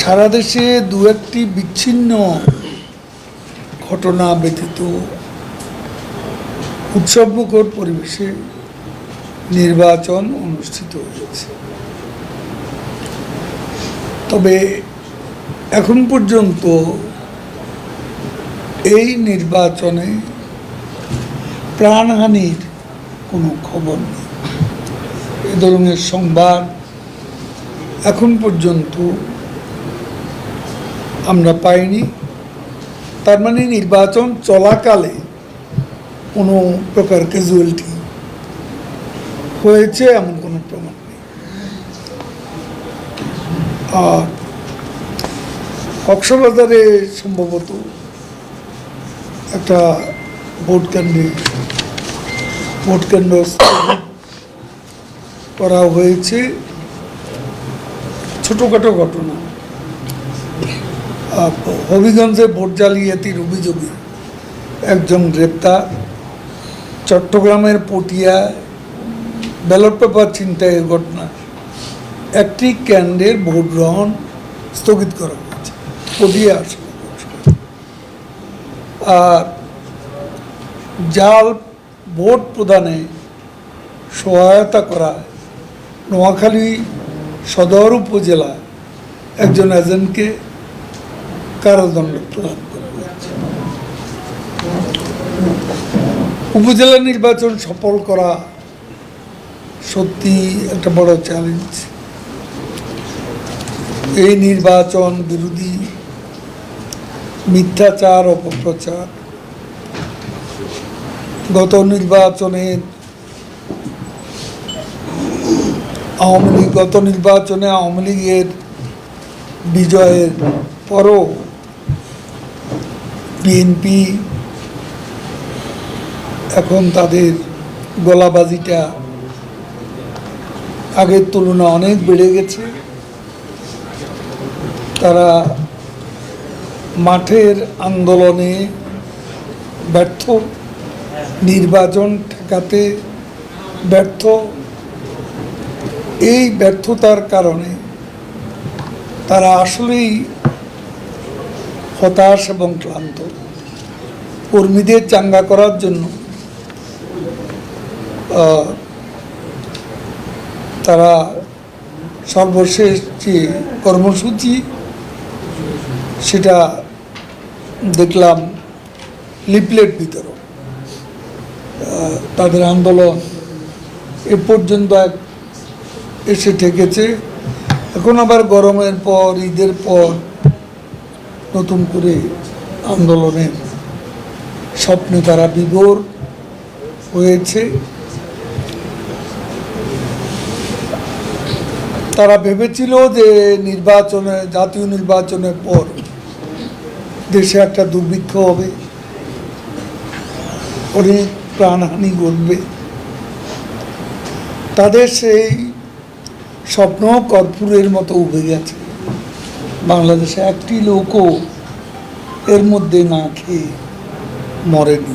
সারা দেশে দু একটি বিচ্ছিন্ন ঘটনা ব্যতীত উৎসবমুখর পরিবেশে নির্বাচন অনুষ্ঠিত হয়েছে। তবে এখন পর্যন্ত এই নির্বাচনে প্রাণহানির কোনো খবর নেই। এ ধরনের সংবাদ এখন পর্যন্ত আমরা পাইনি। তার মানে নির্বাচন চলাকালে কোনো প্রকার ক্যাজুয়ালিটি হয়েছে এমন কোনো প্রমাণ নেই। আর কক্সবাজারে সম্ভবত একটা ভোট কেন্দ্র করা হয়েছে, ছোটোখাটো ঘটনা। হবিগঞ্জে ভোট জালিয়াতির অভিযোগে একজন গ্রেপ্তার, চট্টগ্রামের পটিয়ায় ব্যালট পেপার ছিনতাইয়ের ঘটনা, একটি কেন্দ্রের ভোট গ্রহণ স্থগিত করা হয়েছে পটিয়া আসলে। আর জাল ভোট প্রদানে সহায়তা করায় নোয়াখালী সদর উপজেলায় একজন এজেন্টকে কারাদণ্ড প্রদান করা হয়েছে। উপজেলা নির্বাচন সফল করা সত্যি একটা বড় চ্যালেঞ্জ। এই নির্বাচন বিরোধী মিথ্যাচার, অপপ্রচার, গত নির্বাচনে আওয়ামী লীগের বিজয়ের পরও বিএনপি এখন তাদের গলাবাজিটা আগের তুলনায় অনেক বেড়ে গেছে। তারা মাঠের আন্দোলনে ব্যর্থ, নির্বাচন ঠেকাতে ব্যর্থ। এই ব্যর্থতার কারণে তারা আসলেই হতাশ এবং ক্লান্ত। কর্মীদের চাঙ্গা করার জন্য তারা সর্বশেষ যে কর্মসূচি সেটা দেখলাম লিফলেট বিতরণ। তাদের আন্দোলন এ পর্যন্ত এসে ঠেকেছে। এখন আবার গরমের পর, ঈদের পর নতুন করে আন্দোলনের স্বপ্নে তারা বিভোর হয়েছে। তারা ভেবেছিল যে জাতীয় নির্বাচনের পর দেশে একটা দুর্ভিক্ষ হবে, অনেক প্রাণহানি ঘটবে। তাদের সেই স্বপ্ন কর্পূরের মতো উবে গেছে। বাংলাদেশে একটি লোকও এর মধ্যে না খেয়ে মরেনি।